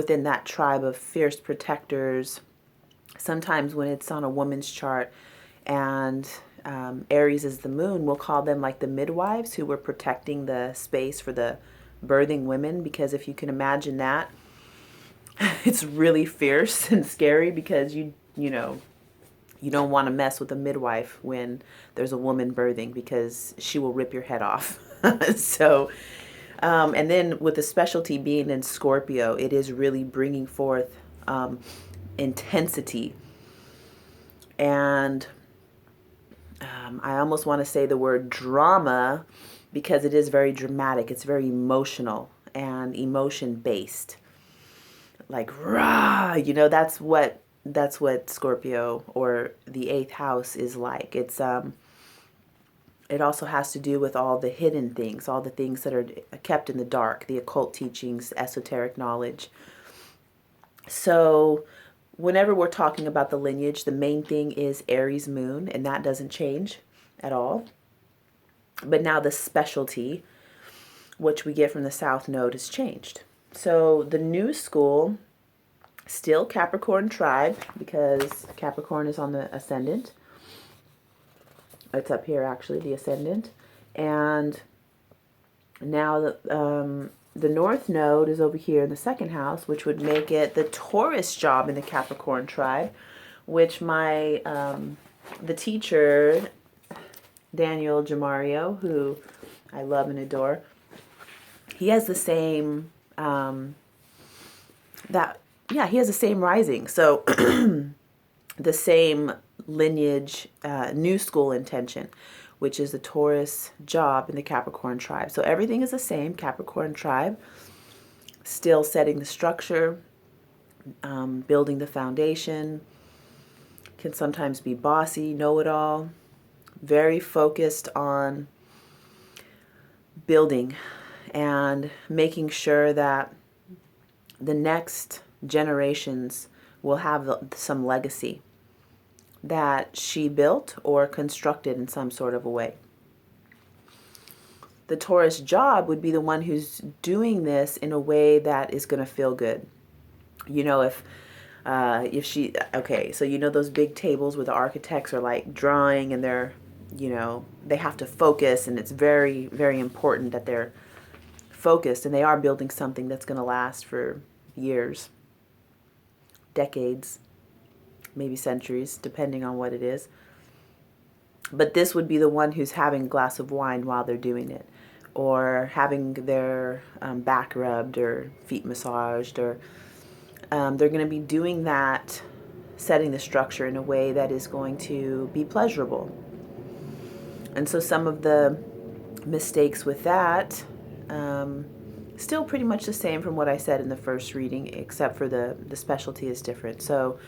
within that tribe of fierce protectors, sometimes when it's on a woman's chart and Aries is the moon, we'll call them like the midwives who were protecting the space for the birthing women, because if you can imagine that, it's really fierce and scary because you know, you don't want to mess with a midwife when there's a woman birthing because she will rip your head off. So, and then with the specialty being in Scorpio, it is really bringing forth intensity. And I almost want to say the word drama because it is very dramatic. It's very emotional and emotion based. Like, rah, you know, that's what Scorpio or the 8th house is like. It's it also has to do with all the hidden things, all the things that are kept in the dark, the occult teachings, esoteric knowledge. So whenever we're talking about the lineage, the main thing is Aries moon, and that doesn't change at all. But now the specialty, which we get from the South Node, has changed. So the new school, still Capricorn tribe, because Capricorn is on the ascendant. It's up here, actually, the ascendant. And now the North Node is over here in the 2nd house, which would make it the Taurus job in the Capricorn tribe, which my, the teacher, Daniel Jamario, who I love and adore, he has the same, he has the same rising. So the same lineage, new school intention, which is the Taurus job in the Capricorn tribe. So everything is the same, Capricorn tribe, still setting the structure, building the foundation, can sometimes be bossy, know-it-all, very focused on building and making sure that the next generations will have some legacy that she built or constructed in some sort of a way. The Taurus job would be the one who's doing this in a way that is going to feel good. You know, if she, okay, so you know those big tables where the architects are like drawing and they're, you know, they have to focus, and it's very, very important that they're focused, and they are building something that's going to last for years, decades, maybe centuries, depending on what it is. But this would be the one who's having a glass of wine while they're doing it, or having their back rubbed or feet massaged, or they're going to be doing that, setting the structure in a way that is going to be pleasurable. And so some of the mistakes with that, still pretty much the same from what I said in the first reading, except for the specialty is different. So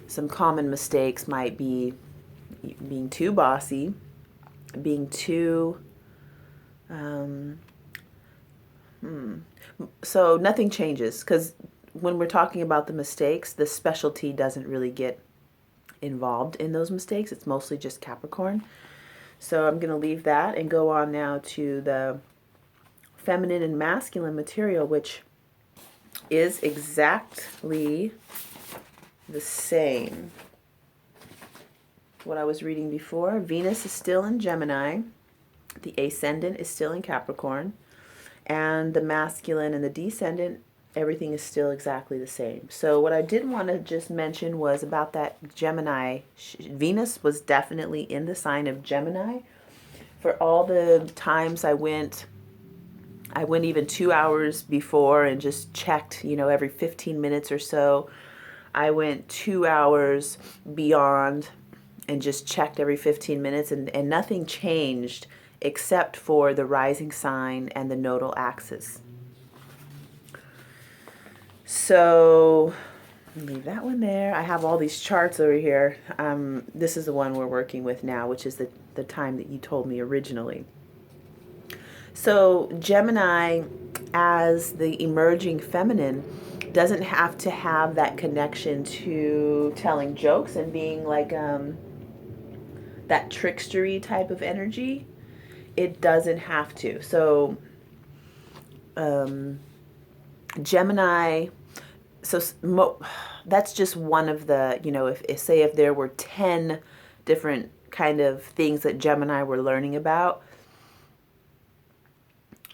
some common mistakes might be being too bossy, being too, so nothing changes, because when we're talking about the mistakes, the specialty doesn't really get involved in those mistakes. It's mostly just Capricorn. So I'm going to leave that and go on now to the feminine and masculine material, which is exactly the same. What I was reading before, Venus is still in Gemini, the ascendant is still in Capricorn, and the masculine and the descendant, everything is still exactly the same. So what I did want to just mention was about that Gemini. Venus was definitely in the sign of Gemini. For all the times I went even 2 hours before and just checked, you know, every 15 minutes or so. I went 2 hours beyond and just checked every 15 minutes, and nothing changed except for the rising sign and the nodal axis. So leave that one there. I have all these charts over here. This is the one we're working with now, which is the time that you told me originally. So Gemini, as the emerging feminine, doesn't have to have that connection to telling jokes and being like that trickstery type of energy. It doesn't have to. So Gemini, so that's just one of the, if say if there were 10 different kind of things that Gemini were learning about.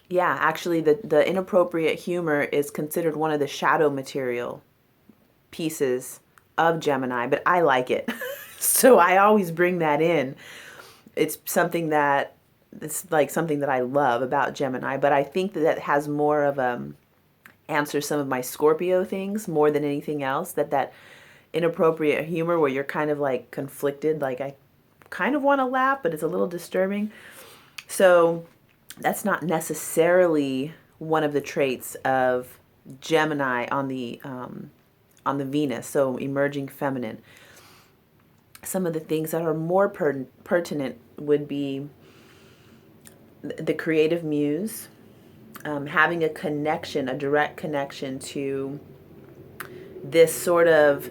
Yeah, actually the inappropriate humor is considered one of the shadow material pieces of Gemini, but I like it. So I always bring that in. It's something that I love about Gemini, but I think that has more of answer some of my Scorpio things more than anything else, that inappropriate humor where you're kind of like conflicted, like I kind of want to laugh, but it's a little disturbing. So that's not necessarily one of the traits of Gemini on the Venus, so emerging feminine. Some of the things that are more pertinent would be the creative muse, having a connection, a direct connection to this sort of,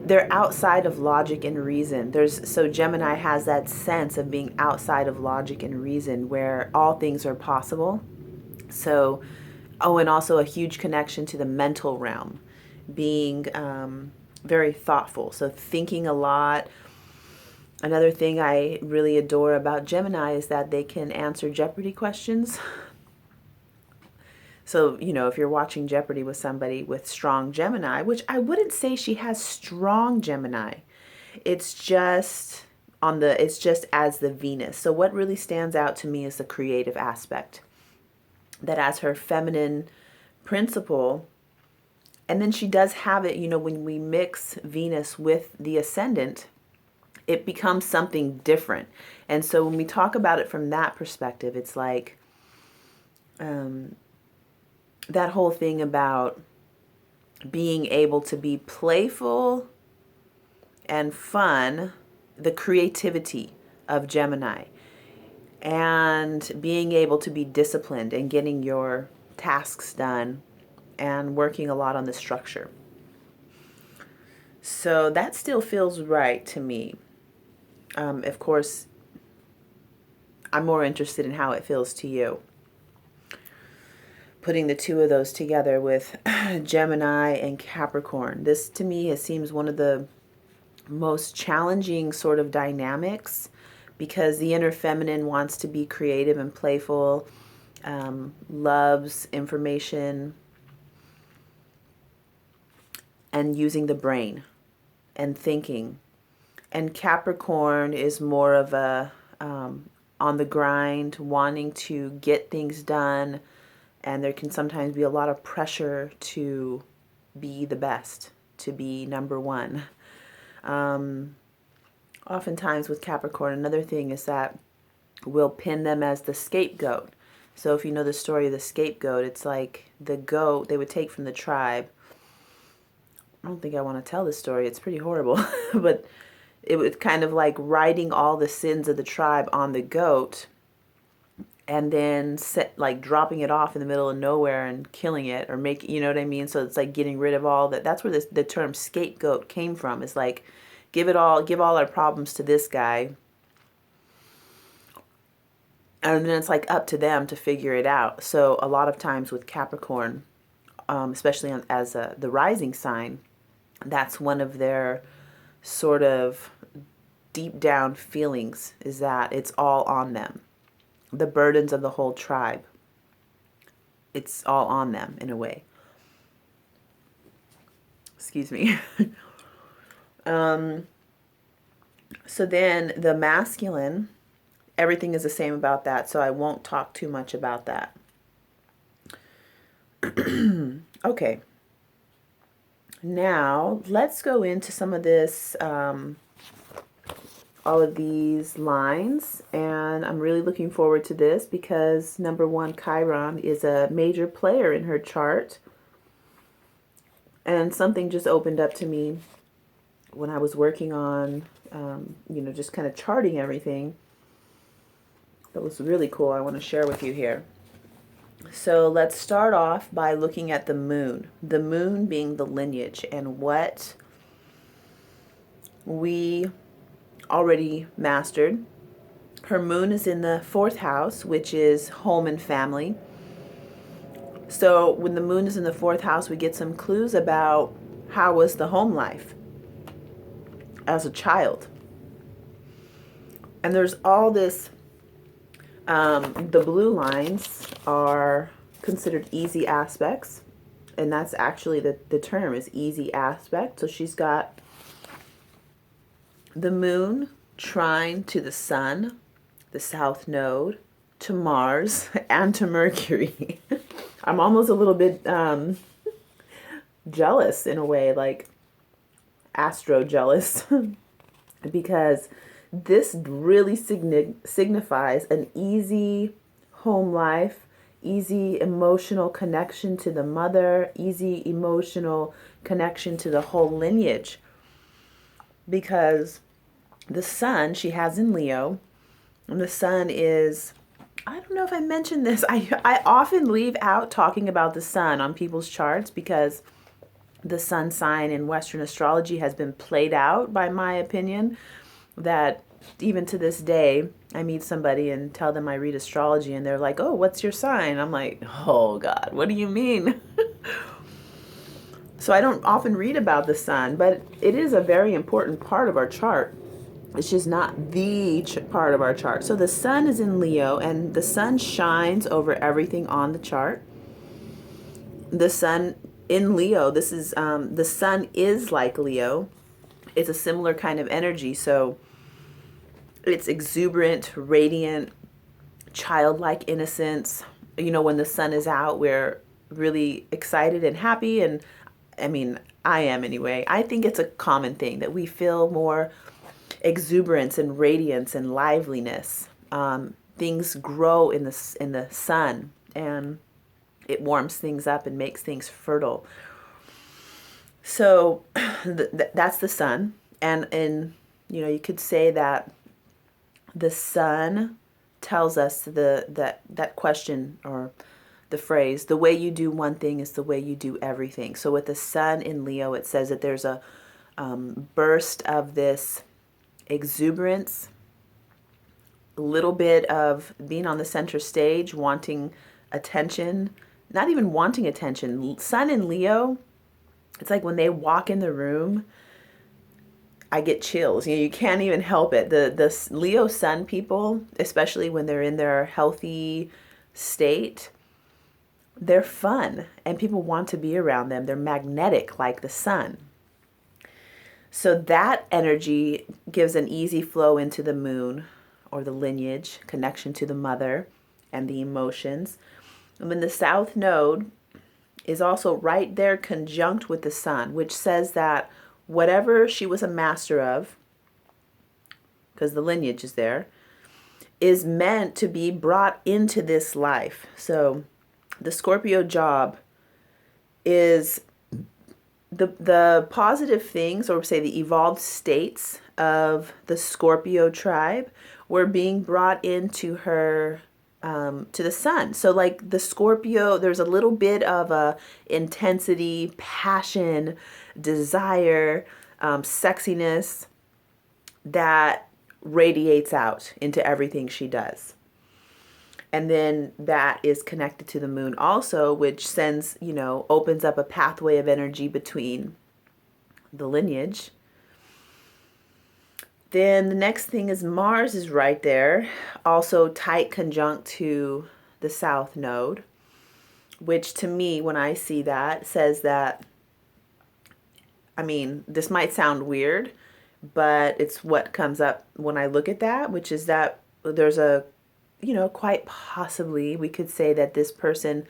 they're outside of logic and reason. So Gemini has that sense of being outside of logic and reason where all things are possible. So, and also a huge connection to the mental realm, being very thoughtful. So thinking a lot. Another thing I really adore about Gemini is that they can answer Jeopardy questions. So, if you're watching Jeopardy with somebody with strong Gemini, which I wouldn't say she has strong Gemini. It's just as the Venus. So what really stands out to me is the creative aspect. That as her feminine principle, and then she does have it, when we mix Venus with the ascendant, it becomes something different. And so when we talk about it from that perspective, it's like that whole thing about being able to be playful and fun, the creativity of Gemini, and being able to be disciplined and getting your tasks done and working a lot on the structure. So that still feels right to me. Of course, I'm more interested in how it feels to you. Putting the two of those together with Gemini and Capricorn. This to me seems one of the most challenging sort of dynamics, because the inner feminine wants to be creative and playful, loves information and using the brain and thinking. And Capricorn is more of a on the grind, wanting to get things done, and there can sometimes be a lot of pressure to be the best, to be number one. Oftentimes with Capricorn, another thing is that we'll pin them as the scapegoat. So if you know the story of the scapegoat, it's like the goat they would take from the tribe. I don't think I want to tell this story. It's pretty horrible. But it was kind of like riding all the sins of the tribe on the goat, and then dropping it off in the middle of nowhere and killing it, or you know what I mean? So it's like getting rid of all that. That's where the term scapegoat came from. It's like, give all our problems to this guy. And then it's like up to them to figure it out. So a lot of times with Capricorn, especially as the rising sign, that's one of their sort of deep down feelings, is that it's all on them. The burdens of the whole tribe, it's all on them in a way. Excuse me. So then the masculine, everything is the same about that, so I won't talk too much about that. Okay. Now, let's go into some of this, all of these lines, and I'm really looking forward to this because, number one, Chiron is a major player in her chart, and something just opened up to me when I was working on, just kind of charting everything. That was really cool. I want to share with you here. So let's start off by looking at the moon being the lineage, and what we already mastered. Her moon is in the 4th house, which is home and family. So when the moon is in the 4th house, we get some clues about how was the home life as a child. And there's all this, the blue lines are considered easy aspects. And that's actually the term is easy aspect. So she's got the moon trine to the sun, the south node, to Mars, and to Mercury. I'm almost a little bit jealous in a way, like astro jealous, because this really signifies an easy home life, easy emotional connection to the mother, easy emotional connection to the whole lineage. Because the sun she has in Leo, and the sun is, I don't know if I mentioned this, I often leave out talking about the sun on people's charts because the sun sign in Western astrology has been played out, by my opinion, that even to this day, I meet somebody and tell them I read astrology and they're like, oh, what's your sign? I'm like, oh God, what do you mean? So I don't often read about the sun, but it is a very important part of our chart. It's just not the part of our chart. So the sun is in Leo, and the sun shines over everything on the chart. The sun in Leo, this is, the sun is like Leo. It's a similar kind of energy. So it's exuberant, radiant, childlike innocence. You know, when the sun is out, we're really excited and happy. And I mean, I am anyway. I think it's a common thing that we feel more exuberance and radiance and liveliness. Things grow in the sun, and it warms things up and makes things fertile. So that's the sun. And you know, you could say that the sun tells us that question, or the phrase, the way you do one thing is the way you do everything. So with the sun in Leo, it says that there's a burst of this exuberance, a little bit of being on the center stage, wanting attention, not even wanting attention. Sun in Leo, it's like when they walk in the room, I get chills. You know, you can't even help it. The Leo sun people, especially when they're in their healthy state, they're fun and people want to be around them. They're magnetic like the sun. So that energy gives an easy flow into the moon, or the lineage, connection to the mother and the emotions. And then the south node is also right there conjunct with the sun, which says that whatever she was a master of, because the lineage is there, is meant to be brought into this life. So the Scorpio job is the positive things, or say the evolved states of the Scorpio tribe, were being brought into her, to the sun. So like the Scorpio, there's a little bit of a intensity, passion, desire, sexiness that radiates out into everything she does. And then that is connected to the moon also, which sends, you know, opens up a pathway of energy between the lineage. Then the next thing is Mars is right there, also tight conjunct to the south node, which to me, when I see that, says that, I mean, this might sound weird, but it's what comes up when I look at that, which is that there's a, you know, quite possibly we could say that this person,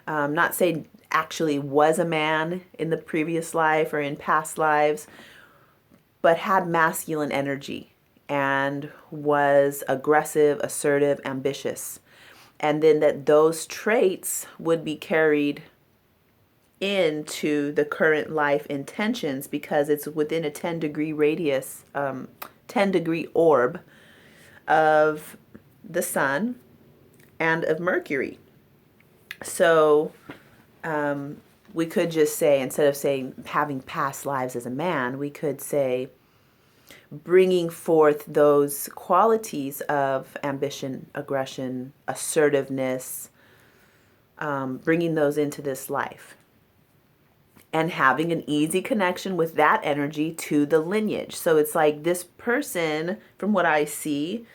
not say actually was a man in the previous life or in past lives, but had masculine energy and was aggressive, assertive, ambitious. And then that those traits would be carried into the current life intentions, because it's within a 10-degree radius, 10-degree orb of the sun and of Mercury. So we could just say, instead of saying having past lives as a man, we could say bringing forth those qualities of ambition, aggression, assertiveness, bringing those into this life and having an easy connection with that energy to the lineage. So it's like this person, from what I see,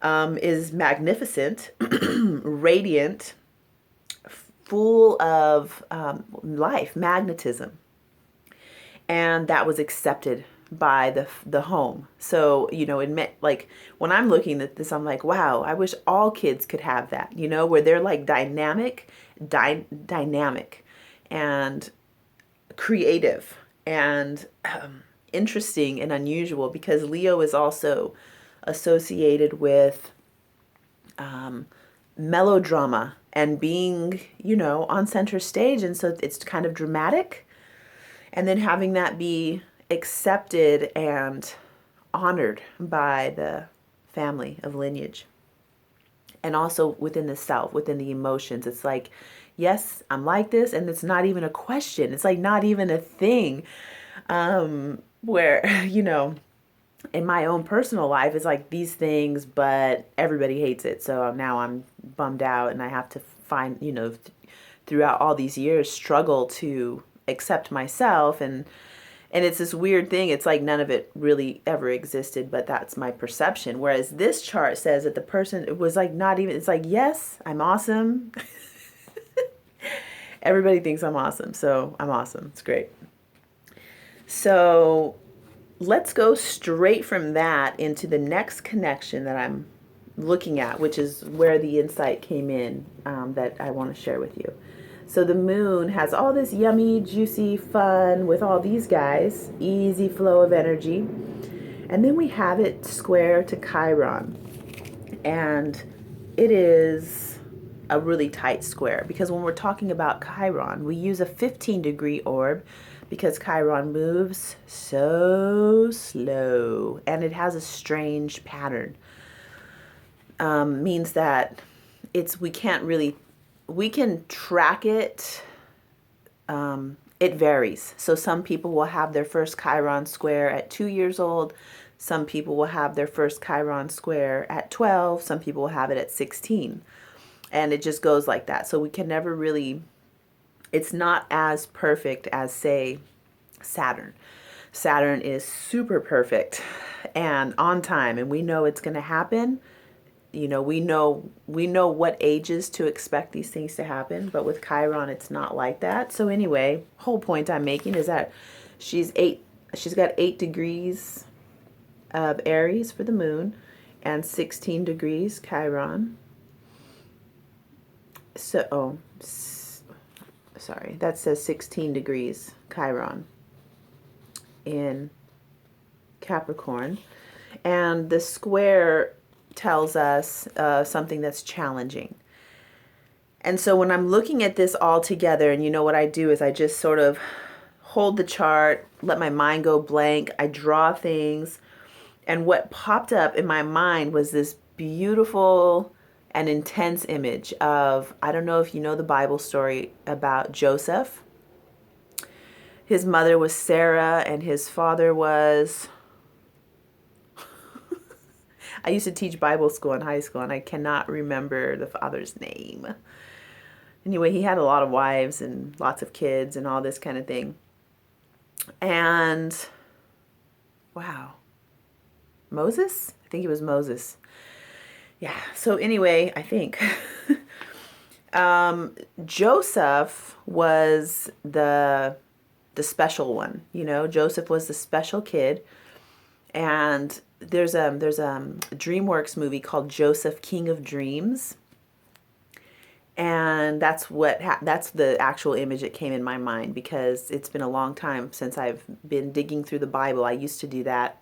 is magnificent, radiant, full of life, magnetism. And that was accepted by the home. So, it meant, like, when I'm looking at this, I'm like, wow, I wish all kids could have that, where they're like dynamic and creative and interesting and unusual, because Leo is also associated with melodrama and being, on center stage. And so it's kind of dramatic. And then having that be accepted and honored by the family of lineage. And also within the self, within the emotions. It's like, yes, I'm like this. And it's not even a question. It's like not even a thing. Where, in my own personal life, it's like these things, but everybody hates it. So now I'm bummed out, and I have to find, throughout all these years, struggle to accept myself. And it's this weird thing. It's like none of it really ever existed, but that's my perception. Whereas this chart says that the person, it was like not even, it's like, yes, I'm awesome. Everybody thinks I'm awesome. So I'm awesome. It's great. So let's go straight from that into the next connection that I'm looking at, which is where the insight came in, that I want to share with you. So the moon has all this yummy, juicy fun with all these guys, easy flow of energy. And then we have it square to Chiron. And it is a really tight square, because when we're talking about Chiron, we use a 15-degree orb, because Chiron moves so slow and it has a strange pattern. Means that we can track it. It varies. So some people will have their first Chiron square at 2 years old. Some people will have their first Chiron square at 12. Some people will have it at 16. And it just goes like that. So we can never really, it's not as perfect as, say, Saturn. Saturn is super perfect and on time, and we know it's going to happen. We know what ages to expect these things to happen, but with Chiron, it's not like that. So anyway, whole point I'm making is that she's got 8 degrees of Aries for the moon and 16 degrees Chiron. So, sorry, that says 16 degrees Chiron in Capricorn. And the square tells us something that's challenging. And so when I'm looking at this all together, and what I do is I just sort of hold the chart, let my mind go blank, I draw things. And what popped up in my mind was this beautiful and intense image of, I don't know if you know the Bible story about Joseph. His mother was Sarah and his father was, I used to teach Bible school in high school, and I cannot remember the father's name. Anyway, he had a lot of wives and lots of kids and all this kind of thing. And, wow, Moses? I think it was Moses. Yeah, so anyway, I think Joseph was the special one. Joseph was the special kid. And there's a DreamWorks movie called Joseph, King of Dreams. And that's that's the actual image that came in my mind, because it's been a long time since I've been digging through the Bible. I used to do that,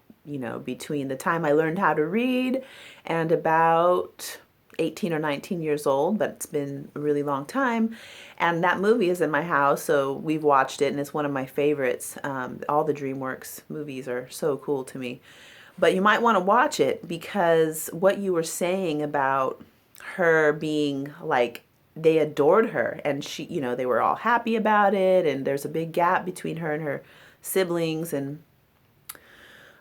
between the time I learned how to read and about 18 or 19 years old, but it's been a really long time. And that movie is in my house, so we've watched it, and it's one of my favorites. All the DreamWorks movies are so cool to me. But you might want to watch it, because what you were saying about her being like, they adored her, and she, they were all happy about it, and there's a big gap between her and her siblings, and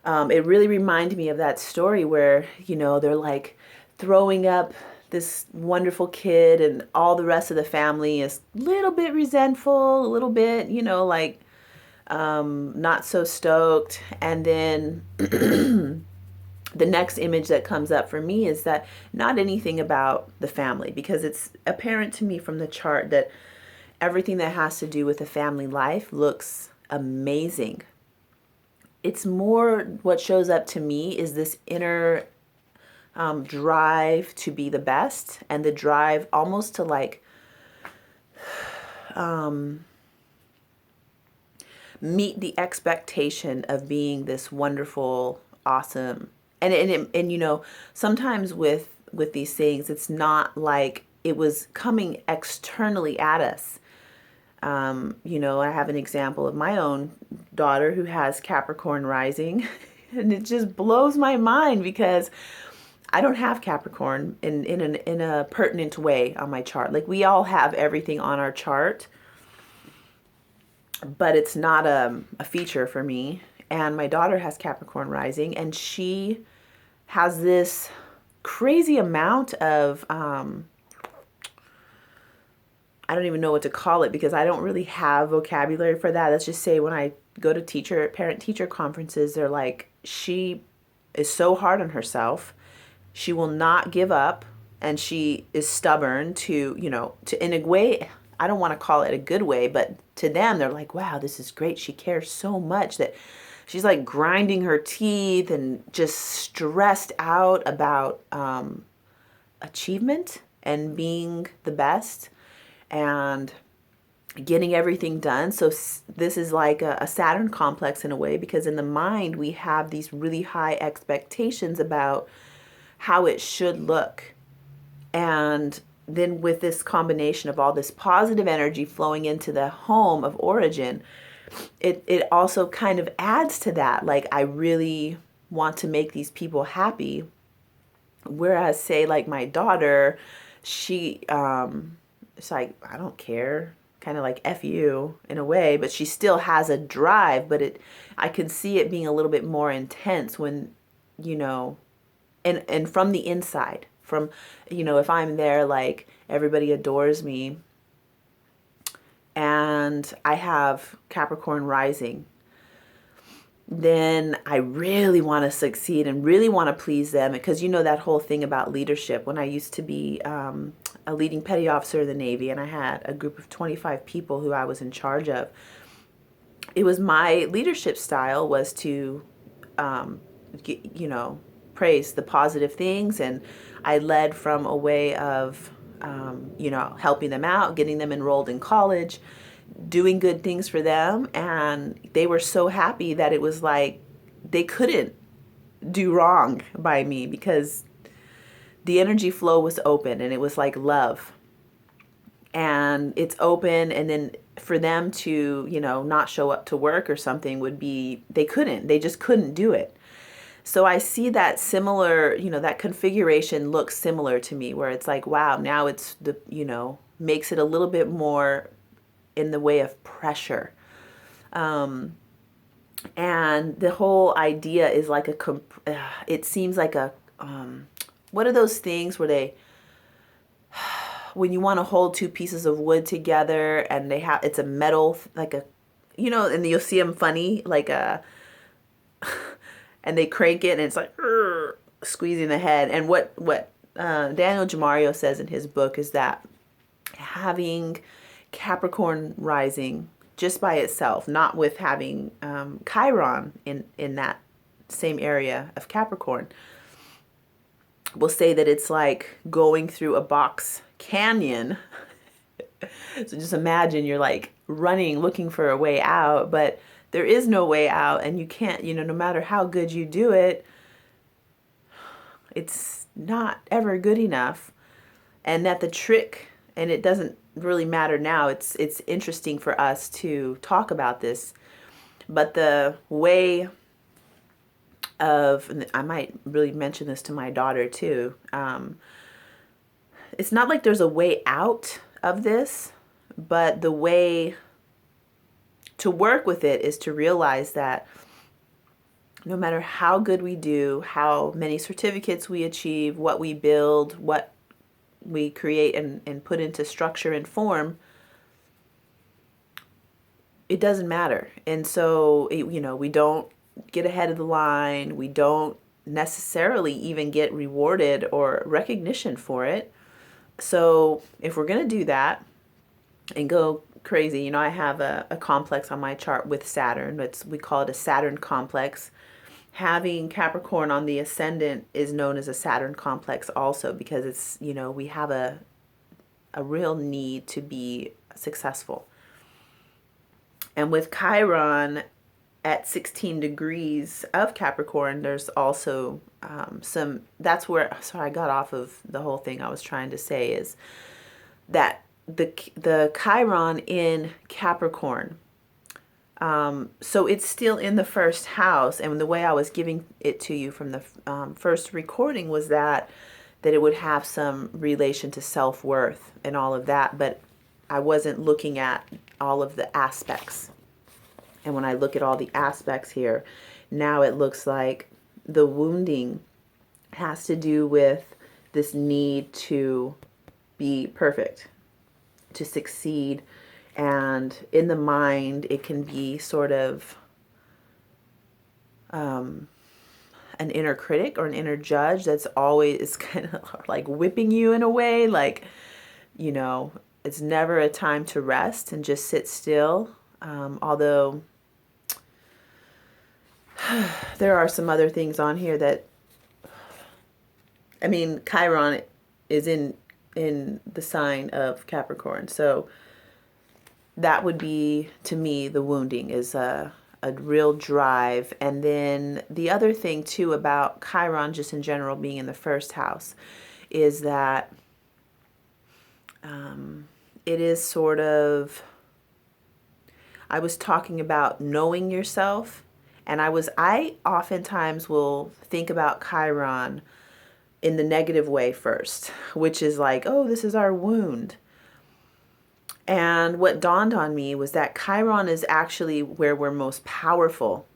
it really reminded me of that story where, they're like throwing up this wonderful kid, and all the rest of the family is a little bit resentful, a little bit, like not so stoked. And then the next image that comes up for me is that not anything about the family, because it's apparent to me from the chart that everything that has to do with the family life looks amazing. It's more what shows up to me is this inner drive to be the best, and the drive almost to like meet the expectation of being this wonderful, awesome. And sometimes with these things, it's not like it was coming externally at us. I have an example of my own daughter who has Capricorn rising, and it just blows my mind because I don't have Capricorn in a pertinent way on my chart. Like, we all have everything on our chart, but it's not a feature for me. And my daughter has Capricorn rising, and she has this crazy amount of, I don't even know what to call it, because I don't really have vocabulary for that. Let's just say when I go to parent-teacher conferences, they're like, she is so hard on herself. She will not give up, and she is stubborn to in a way, I don't want to call it a good way, but to them, they're like, wow, this is great. She cares so much that she's like grinding her teeth and just stressed out about achievement and being the best and getting everything done. So this is like a Saturn complex in a way, because in the mind, we have these really high expectations about how it should look. And then with this combination of all this positive energy flowing into the home of origin, it also kind of adds to that. Like, I really want to make these people happy. Whereas, say, like my daughter, she, it's like, I don't care, kind of like F you in a way, but she still has a drive, but I can see it being a little bit more intense when, and from the inside, from, if I'm there, like, everybody adores me, and I have Capricorn rising, then I really want to succeed and really want to please them. Because that whole thing about leadership, when I used to be a leading petty officer of the Navy, and I had a group of 25 people who I was in charge of, it was my leadership style was to, praise the positive things. And I led from a way of, helping them out, getting them enrolled in college, doing good things for them. And they were so happy that it was like they couldn't do wrong by me, because the energy flow was open, and it was like love. And it's open, and then for them to, not show up to work or something would be, they just couldn't do it. So I see that similar, that configuration looks similar to me, where it's like, wow, now it's makes it a little bit more in the way of pressure. And the whole idea is like it seems like what are those things where when you want to hold two pieces of wood together, and it's a metal, like and you'll see them funny, like and they crank it, and it's like squeezing the head. And what Daniel Jamario says in his book is that having Capricorn rising just by itself, not with having Chiron in that same area of Capricorn, will say that it's like going through a box canyon. So just imagine you're like running, looking for a way out, but there is no way out, and you can't, no matter how good you do it, it's not ever good enough. And that the trick, and it doesn't really matter now, it's interesting for us to talk about this, but the way of, and I might really mention this to my daughter too, it's not like there's a way out of this, but the way to work with it is to realize that no matter how good we do, how many certificates we achieve, what we build, what we create and put into structure and form, it doesn't matter. And so, we don't get ahead of the line. We don't necessarily even get rewarded or recognition for it. So if we're going to do that and go crazy, I have a complex on my chart with Saturn. We call it a Saturn complex. Having Capricorn on the ascendant is known as a Saturn complex also, because it's, we have a real need to be successful. And with Chiron at 16 degrees of Capricorn, there's also that's where, sorry, I got off of the whole thing I was trying to say, is that the Chiron in Capricorn, so it's still in the first house, and the way I was giving it to you from the first recording was that it would have some relation to self-worth and all of that, but I wasn't looking at all of the aspects. And when I look at all the aspects here, now it looks like the wounding has to do with this need to be perfect, to succeed. And in the mind, it can be sort of an inner critic or an inner judge that's always kind of like whipping you in a way, like, it's never a time to rest and just sit still. Although there are some other things on here that, Chiron is in the sign of Capricorn. So that would be, to me, the wounding is a real drive. And then the other thing too about Chiron, just in general being in the first house, is that it is sort of, I was talking about knowing yourself, and I oftentimes will think about Chiron in the negative way first, which is like, oh, this is our wound. And what dawned on me was that Chiron is actually where we're most powerful.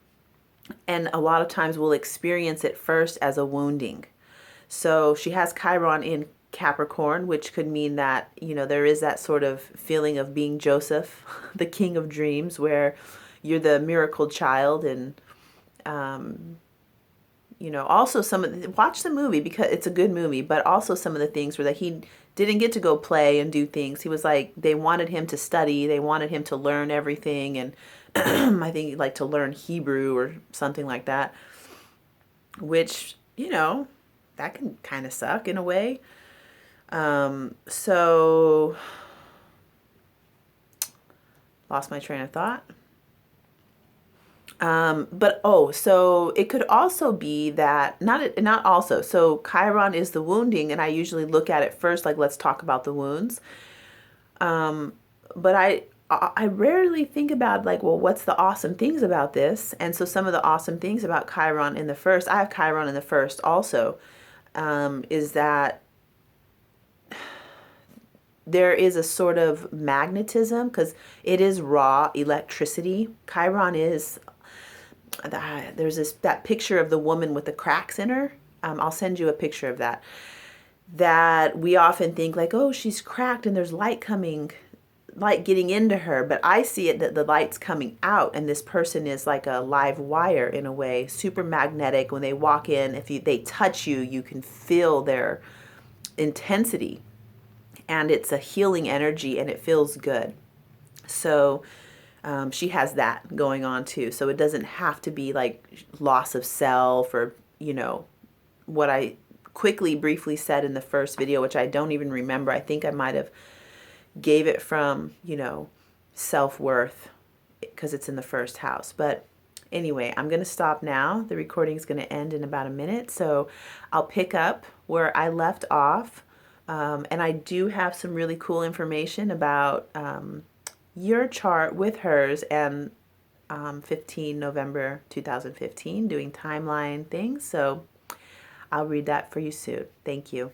And a lot of times we'll experience it first as a wounding. So she has Chiron in Capricorn, which could mean that, there is that sort of feeling of being Joseph, the king of dreams, where you're the miracle child. And, also watch the movie because it's a good movie, but also some of the things were that he didn't get to go play and do things. He was like, they wanted him to study. They wanted him to learn everything. And I think like to learn Hebrew or something like that, which, that can kind of suck in a way. So lost my train of thought. So it could also be that, not also, so Chiron is the wounding, and I usually look at it first, like, let's talk about the wounds. But I rarely think about, like, well, what's the awesome things about this? And so some of the awesome things about Chiron in the first, I have Chiron in the first also, is that there is a sort of magnetism, because it is raw electricity. Chiron is, there's that picture of the woman with the cracks in her. I'll send you a picture of that. That we often think like, oh, she's cracked and there's light getting into her. But I see it that the light's coming out, and this person is like a live wire in a way, super magnetic. When they walk in, if they touch you, you can feel their intensity. And it's a healing energy, and it feels good. So she has that going on too. So it doesn't have to be like loss of self or, what I quickly, briefly said in the first video, which I don't even remember. I think I might have gave it from, self-worth, because it's in the first house. But anyway, I'm going to stop now. The recording is going to end in about a minute. So I'll pick up where I left off. And I do have some really cool information about your chart with hers, and 15 November 2015, doing timeline things. So I'll read that for you soon. Thank you.